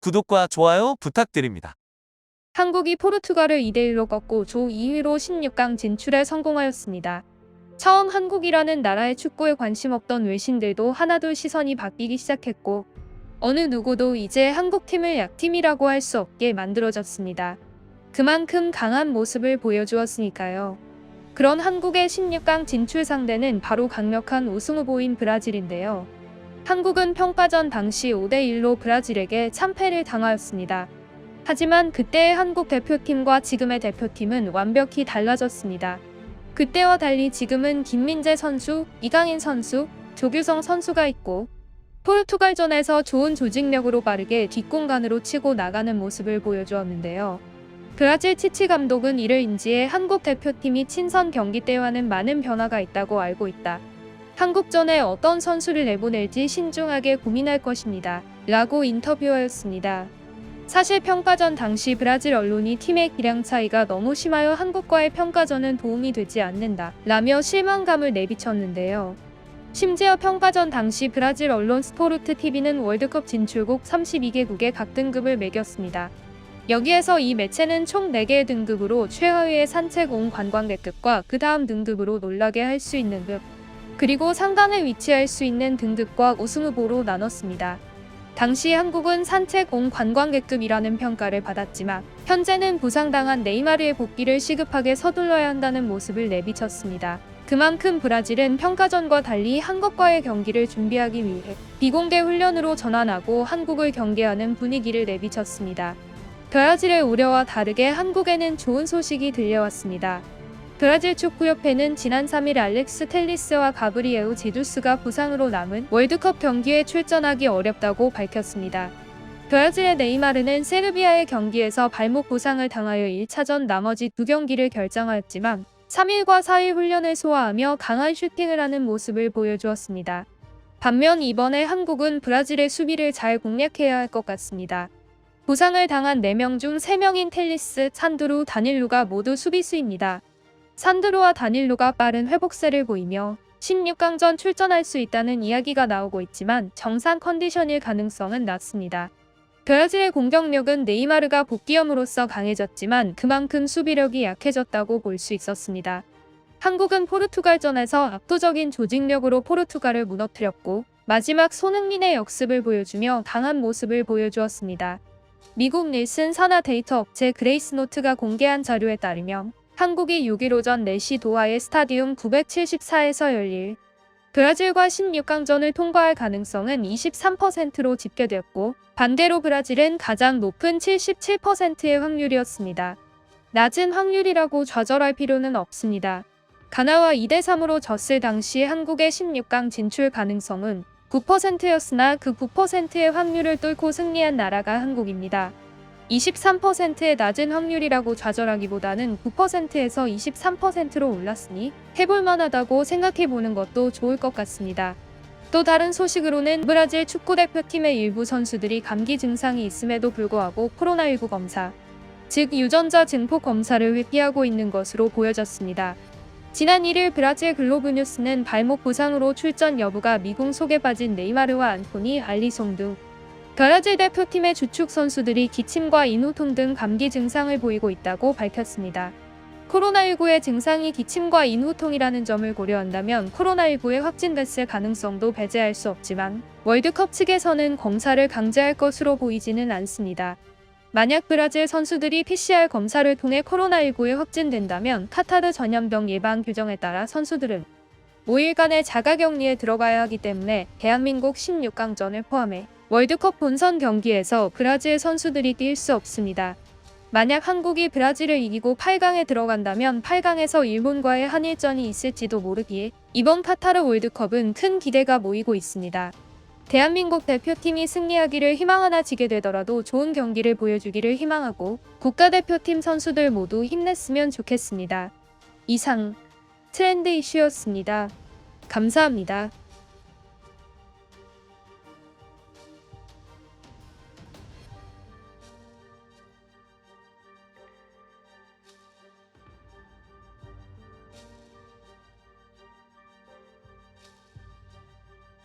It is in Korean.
구독과 좋아요 부탁드립니다. 한국이 포르투갈을 2대1로 꺾고 조 2위로 16강 진출에 성공하였습니다. 처음 한국이라는 나라의 축구에 관심 없던 외신들도 하나둘 시선이 바뀌기 시작했고 어느 누구도 이제 한국팀을 약팀이라고 할 수 없게 만들어졌습니다. 그만큼 강한 모습을 보여주었으니까요. 그런 한국의 16강 진출 상대는 바로 강력한 우승 후보인 브라질인데요. 한국은 평가전 당시 5대1로 브라질에게 참패를 당하였습니다. 하지만 그때의 한국 대표팀과 지금의 대표팀은 완벽히 달라졌습니다. 그때와 달리 지금은 김민재 선수, 이강인 선수, 조규성 선수가 있고 포르투갈전에서 좋은 조직력으로 빠르게 뒷공간으로 치고 나가는 모습을 보여주었는데요. 브라질 치치 감독은 이를 인지해 한국 대표팀이 친선 경기 때와는 많은 변화가 있다고 알고 있다. 한국전에 어떤 선수를 내보낼지 신중하게 고민할 것입니다. 라고 인터뷰하였습니다. 사실 평가전 당시 브라질 언론이 팀의 기량 차이가 너무 심하여 한국과의 평가전은 도움이 되지 않는다 라며 실망감을 내비쳤는데요. 심지어 평가전 당시 브라질 언론 스포르트 TV는 월드컵 진출국 32개국에 각 등급을 매겼습니다. 여기에서 이 매체는 총 4개의 등급으로 최하위의 산책 온 관광객급과 그 다음 등급으로 놀라게 할 수 있는 급, 그리고 상단에 위치할 수 있는 등급과 우승 후보로 나눴습니다. 당시 한국은 산책 온 관광객급이라는 평가를 받았지만 현재는 부상당한 네이마르의 복귀를 시급하게 서둘러야 한다는 모습을 내비쳤습니다. 그만큼 브라질은 평가전과 달리 한국과의 경기를 준비하기 위해 비공개 훈련으로 전환하고 한국을 경계하는 분위기를 내비쳤습니다. 브라질의 우려와 다르게 한국에는 좋은 소식이 들려왔습니다. 브라질 축구협회는 지난 3일 알렉스 텔리스와 가브리에우 제두스가 부상으로 남은 월드컵 경기에 출전하기 어렵다고 밝혔습니다. 브라질의 네이마르는 세르비아의 경기에서 발목 부상을 당하여 1차전 나머지 2경기를 결장하였지만 3일과 4일 훈련을 소화하며 강한 슈팅을 하는 모습을 보여주었습니다. 반면 이번에 한국은 브라질의 수비를 잘 공략해야 할 것 같습니다. 부상을 당한 4명 중 3명인 텔리스, 산드루, 다닐루가 모두 수비수입니다. 산드루와 다닐루가 빠른 회복세를 보이며 16강전 출전할 수 있다는 이야기가 나오고 있지만 정상 컨디션일 가능성은 낮습니다. 브라질의 공격력은 네이마르가 복귀함으로써 강해졌지만 그만큼 수비력이 약해졌다고 볼 수 있었습니다. 한국은 포르투갈전에서 압도적인 조직력으로 포르투갈을 무너뜨렸고 마지막 손흥민의 역습을 보여주며 강한 모습을 보여주었습니다. 미국 닐슨 산하 데이터 업체 그레이스노트가 공개한 자료에 따르면 한국이 6일 오전 4시 도하의 스타디움 974에서 열릴 브라질과 16강전을 통과할 가능성은 23%로 집계되었고 반대로 브라질은 가장 높은 77%의 확률이었습니다. 낮은 확률이라고 좌절할 필요는 없습니다. 가나와 2대3으로 졌을 당시 한국의 16강 진출 가능성은 9%였으나 그 9%의 확률을 뚫고 승리한 나라가 한국입니다. 23%의 낮은 확률이라고 좌절하기보다는 9%에서 23%로 올랐으니 해볼만하다고 생각해보는 것도 좋을 것 같습니다. 또 다른 소식으로는 브라질 축구대표팀의 일부 선수들이 감기 증상이 있음에도 불구하고 코로나19 검사, 즉 유전자 증폭 검사를 회피하고 있는 것으로 보여졌습니다. 지난 1일 브라질 글로브뉴스는 발목 부상으로 출전 여부가 미궁 속에 빠진 네이마르와 안토니, 알리송 등 브라질 대표팀의 주축 선수들이 기침과 인후통 등 감기 증상을 보이고 있다고 밝혔습니다. 코로나19의 증상이 기침과 인후통이라는 점을 고려한다면 코로나19에 확진됐을 가능성도 배제할 수 없지만 월드컵 측에서는 검사를 강제할 것으로 보이지는 않습니다. 만약 브라질 선수들이 PCR 검사를 통해 코로나19에 확진된다면 카타르 전염병 예방 규정에 따라 선수들은 5일간의 자가격리에 들어가야 하기 때문에 대한민국 16강전을 포함해 월드컵 본선 경기에서 브라질 선수들이 뛸 수 없습니다. 만약 한국이 브라질을 이기고 8강에 들어간다면 8강에서 일본과의 한일전이 있을지도 모르기에 이번 카타르 월드컵은 큰 기대가 모이고 있습니다. 대한민국 대표팀이 승리하기를 희망하나 지게 되더라도 좋은 경기를 보여주기를 희망하고 국가대표팀 선수들 모두 힘냈으면 좋겠습니다. 이상 트렌드 이슈였습니다. 감사합니다.